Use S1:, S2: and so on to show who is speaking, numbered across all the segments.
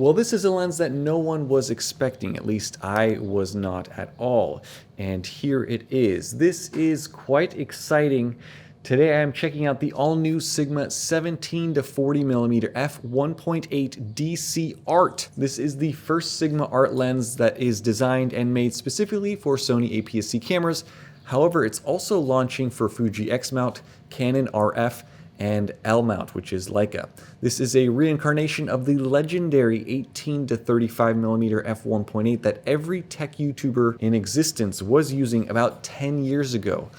S1: Well, this is a lens that no one was expecting, at least I was not at all. And here it is. This is quite exciting. Today I am checking out the all-new Sigma 17 to 40mm f1.8 DC Art. This is the first Sigma Art lens that is designed and made specifically for Sony APS-C cameras. However, it's also launching for Fuji X-mount, Canon RF, and L-mount, which is Leica. This is a reincarnation of the legendary 18 to 35mm f1.8 that every tech YouTuber in existence was using about 10 years ago.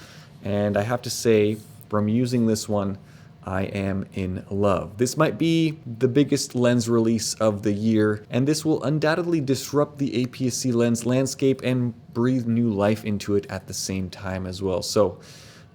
S1: And I have to say, from using this one, I am in love. This might be the biggest lens release of the year, and this will undoubtedly disrupt the APS-C lens landscape and breathe new life into it at the same time as well. So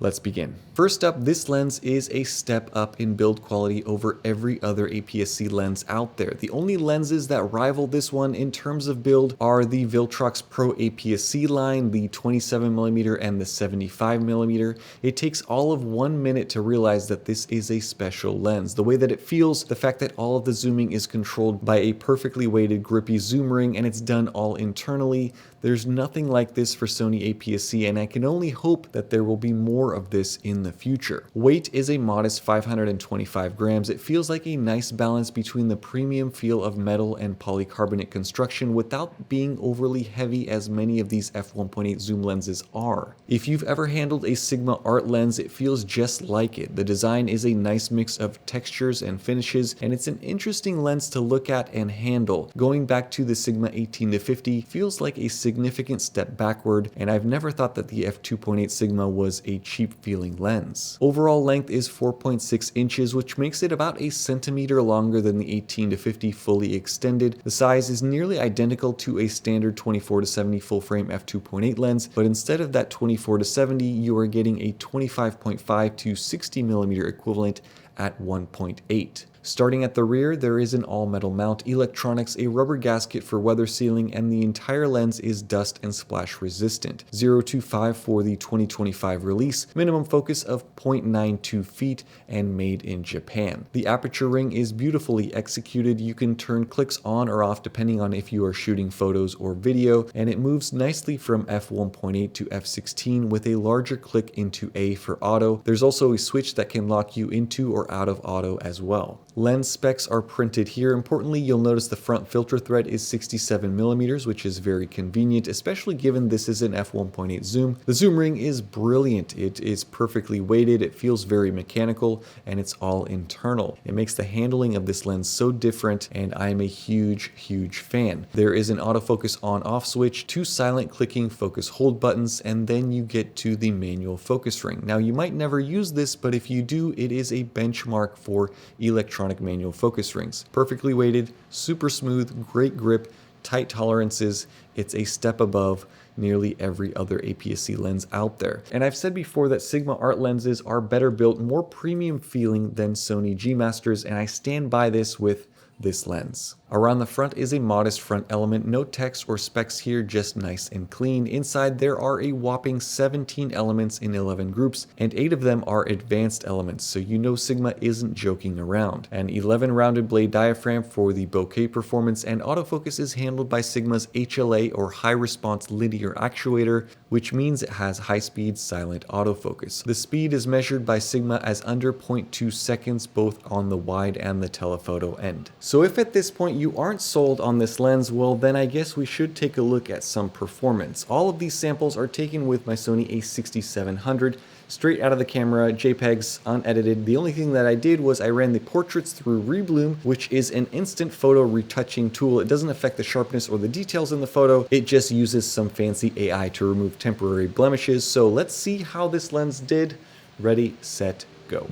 S1: let's begin. First up, this lens is a step up in build quality over every other APS-C lens out there. The only lenses that rival this one in terms of build are the Viltrox Pro APS-C line, the 27mm and the 75mm. It takes all of 1 minute to realize that this is a special lens. The way that it feels, the fact that all of the zooming is controlled by a perfectly weighted grippy zoom ring and it's done all internally. There's nothing like this for Sony APS-C, and I can only hope that there will be more of this in the future. Weight is a modest 525 grams. It feels like a nice balance between the premium feel of metal and polycarbonate construction without being overly heavy as many of these f1.8 zoom lenses are. If you've ever handled a Sigma Art lens, it feels just like it. The design is a nice mix of textures and finishes, and it's an interesting lens to look at and handle. Going back to the Sigma 18 to 50 feels like a significant step backward, and I've never thought that the f2.8 Sigma was a cheap feeling lens. Overall length is 4.6 inches, which makes it about a centimeter longer than the 18 to 50 fully extended. The size is nearly identical to a standard 24 to 70 full frame f2.8 lens, but instead of that 24 to 70, you are getting a 25.5 to 60mm equivalent at 1.8. Starting at the rear, there is an all-metal mount, electronics, a rubber gasket for weather sealing, and the entire lens is dust and splash resistant. 0.25 for the 2025 release, minimum focus of 0.92 feet, and made in Japan. The aperture ring is beautifully executed. You can turn clicks on or off depending on if you are shooting photos or video, and it moves nicely from f1.8 to f16 with a larger click into A for auto. There's also a switch that can lock you into or out of auto as well. Lens specs are printed here. Importantly, you'll notice the front filter thread is 67mm, which is very convenient, especially given this is an f1.8 zoom. The zoom ring is brilliant. It is perfectly weighted, it feels very mechanical, and it's all internal. It makes the handling of this lens so different, and I am a huge fan. There is an autofocus on-off switch, 2 silent clicking focus hold buttons, and then you get to the manual focus ring. Now, you might never use this, but if you do, it is a benchmark for electronic manual focus rings. Perfectly weighted, super smooth, great grip, tight tolerances. It's a step above nearly every other APS-C lens out there. And I've said before that Sigma Art lenses are better built, more premium feeling than Sony G Masters, and I stand by this with this lens. Around the front is a modest front element, no text or specs here, just nice and clean. Inside there are a whopping 17 elements in 11 groups, and 8 of them are advanced elements, so you know Sigma isn't joking around. An 11 rounded blade diaphragm for the bokeh performance, and autofocus is handled by Sigma's HLA or high response linear actuator, which means it has high speed silent autofocus. The speed is measured by Sigma as under 0.2 seconds both on the wide and the telephoto end. So if at this point you aren't sold on this lens, well then I guess we should take a look at some performance. All of these samples are taken with my Sony a6700, straight out of the camera, JPEGs, unedited. The only thing that I did was I ran the portraits through Rebloom, which is an instant photo retouching tool. It doesn't affect the sharpness or the details in the photo, it just uses some fancy AI to remove temporary blemishes. So let's see how this lens did. Ready, set, go.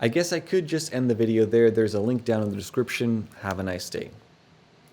S1: I guess I could just end the video there. There's a link down in the description. Have a nice day.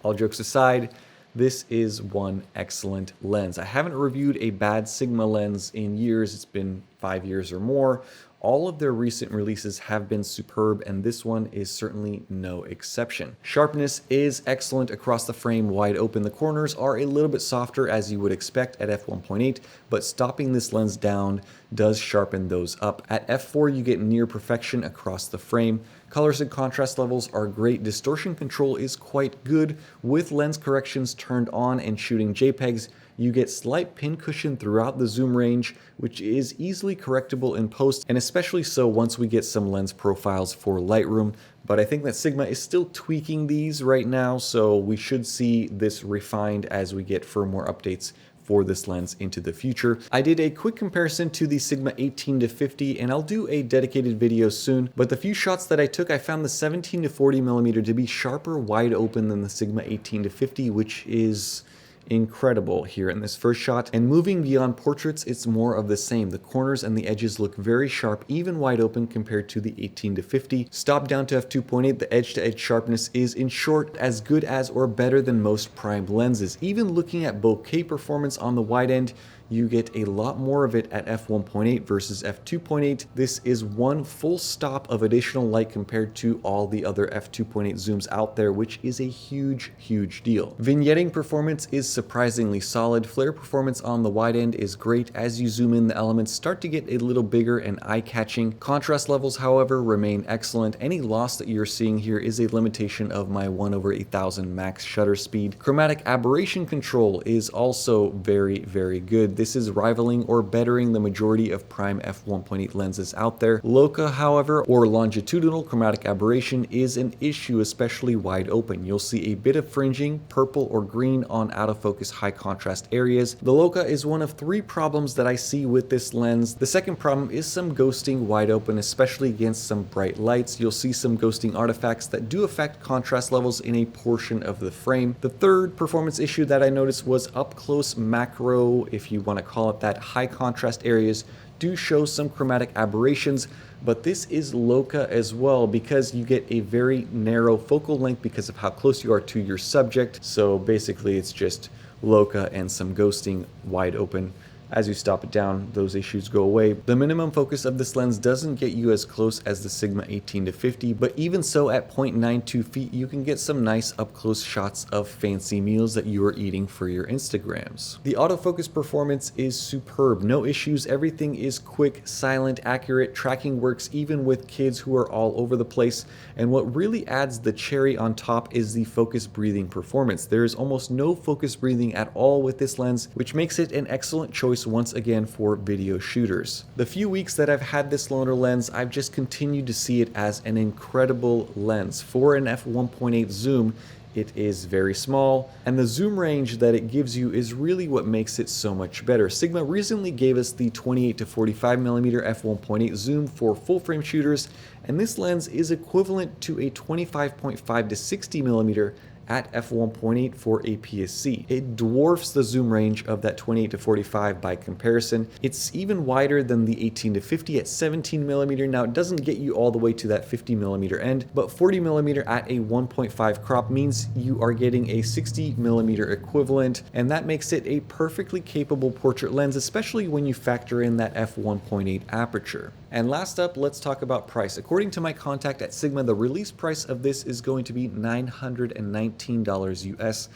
S1: All jokes aside, this is one excellent lens. I haven't reviewed a bad Sigma lens in years. It's been 5 years or more. All of their recent releases have been superb, and this one is certainly no exception. Sharpness is excellent across the frame, wide open. The corners are a little bit softer, as you would expect at f1.8, but stopping this lens down does sharpen those up. At f4, you get near perfection across the frame. Colors and contrast levels are great. Distortion control is quite good. With lens corrections turned on and shooting JPEGs, you get slight pincushion throughout the zoom range, which is easily correctable in post, and especially so once we get some lens profiles for Lightroom. But I think that Sigma is still tweaking these right now, so we should see this refined as we get firmware updates for this lens into the future. I did a quick comparison to the Sigma 18-50, and I'll do a dedicated video soon, but the few shots that I took, I found the 17-40mm to be sharper wide open than the Sigma 18-50, which is incredible here in this first shot. And moving beyond portraits, it's more of the same. The corners and the edges look very sharp, even wide open compared to the 18-50. Stop down to f2.8, the edge-to-edge sharpness is, in short, as good as or better than most prime lenses. Even looking at bokeh performance on the wide end, you get a lot more of it at f1.8 versus f2.8. This is one full stop of additional light compared to all the other f2.8 zooms out there, which is a huge, huge deal. Vignetting performance is surprisingly solid. Flare performance on the wide end is great. As you zoom in, the elements start to get a little bigger and eye-catching. Contrast levels, however, remain excellent. Any loss that you're seeing here is a limitation of my 1/8000 max shutter speed. Chromatic aberration control is also very, very good. This is rivaling or bettering the majority of prime f1.8 lenses out there. Loca, however, or longitudinal chromatic aberration, is an issue, especially wide open. You'll see a bit of fringing, purple or green on out of focus high contrast areas. The Loca is one of 3 problems that I see with this lens. The second problem is some ghosting wide open, especially against some bright lights. You'll see some ghosting artifacts that do affect contrast levels in a portion of the frame. The third performance issue that I noticed was up close macro, if you want to call it that, high contrast areas do show some chromatic aberrations, but this is Loca as well because you get a very narrow focal length because of how close you are to your subject. So basically it's just Loca and some ghosting wide open. As you stop it down, those issues go away. The minimum focus of this lens doesn't get you as close as the Sigma 18-50, but even so, at 0.92 feet, you can get some nice up-close shots of fancy meals that you are eating for your Instagrams. The autofocus performance is superb. No issues. Everything is quick, silent, accurate. Tracking works even with kids who are all over the place. And what really adds the cherry on top is the focus breathing performance. There is almost no focus breathing at all with this lens, which makes it an excellent choice once again for video shooters. The few weeks that I've had this loaner lens, I've just continued to see it as an incredible lens. For an f1.8 zoom, it is very small, and the zoom range that it gives you is really what makes it so much better. Sigma recently gave us the 28-45mm f1.8 zoom for full frame shooters, and this lens is equivalent to a 25.5 to 60mm at f1.8 for APS-C. It dwarfs the zoom range of that 28 to 45 by comparison. It's even wider than the 18 to 50 at 17mm. Now it doesn't get you all the way to that 50mm end, but 40mm at a 1.5 crop means you are getting a 60mm equivalent, and that makes it a perfectly capable portrait lens, especially when you factor in that f1.8 aperture. And last up, let's talk about price. According to my contact at Sigma, the release price of this is going to be $919 US.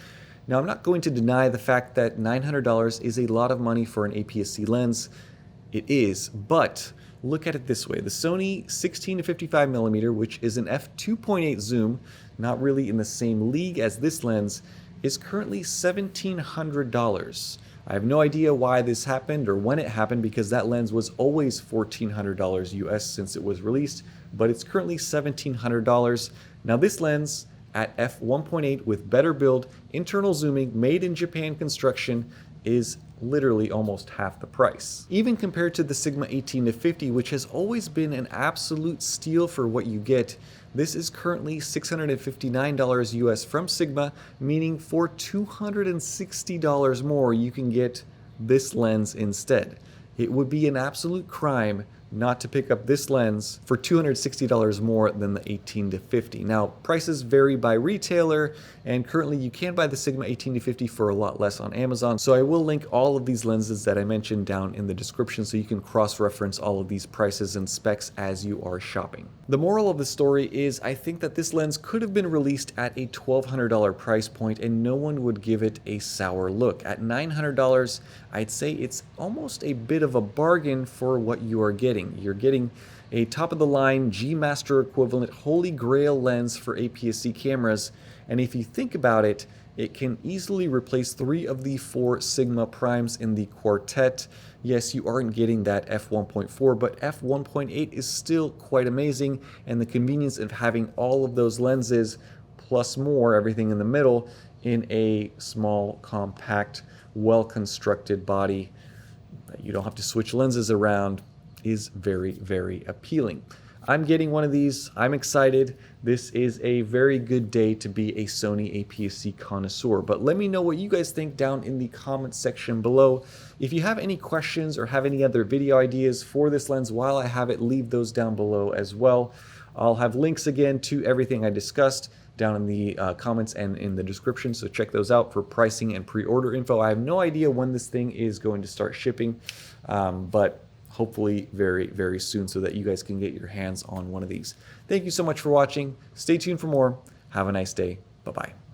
S1: Now, I'm not going to deny the fact that $900 is a lot of money for an APS-C lens. It is, but look at it this way. The Sony 16 to 55mm, which is an f2.8 zoom, not really in the same league as this lens, is currently $1,700. I have no idea why this happened or when it happened, because that lens was always $1,400 US since it was released, but it's currently $1,700. Now this lens at f1.8 with better build, internal zooming, made in Japan construction, is literally almost half the price. Even compared to the Sigma 18 to 50, which has always been an absolute steal for what you get, this is currently $659 US from Sigma, meaning for $260 more, you can get this lens instead. It would be an absolute crime not to pick up this lens for $260 more than the 18 to 50. Now, prices vary by retailer, and currently you can buy the Sigma 18 to 50 for a lot less on Amazon. So I will link all of these lenses that I mentioned down in the description so you can cross-reference all of these prices and specs as you are shopping. The moral of the story is I think that this lens could have been released at a $1,200 price point and no one would give it a sour look. At $900, I'd say it's almost a bit of a bargain for what you are getting. You're getting a top-of-the-line G-Master equivalent Holy Grail lens for APS-C cameras, and if you think about it, it can easily replace 3 of the 4 Sigma primes in the quartet. Yes, you aren't getting that F1.4, but F1.8 is still quite amazing, and the convenience of having all of those lenses plus more, everything in the middle, in a small, compact, well-constructed body that you don't have to switch lenses around is very, very appealing. I'm getting one of these. I'm excited. This is a very good day to be a Sony APS-C connoisseur. But let me know what you guys think down in the comments section below. If you have any questions or have any other video ideas for this lens while I have it, leave those down below as well. I'll have links again to everything I discussed down in the comments and in the description, so check those out for pricing and pre-order info. I have no idea when this thing is going to start shipping, but hopefully very, very soon so that you guys can get your hands on one of these. Thank you so much for watching. Stay tuned for more. Have a nice day. Bye-bye.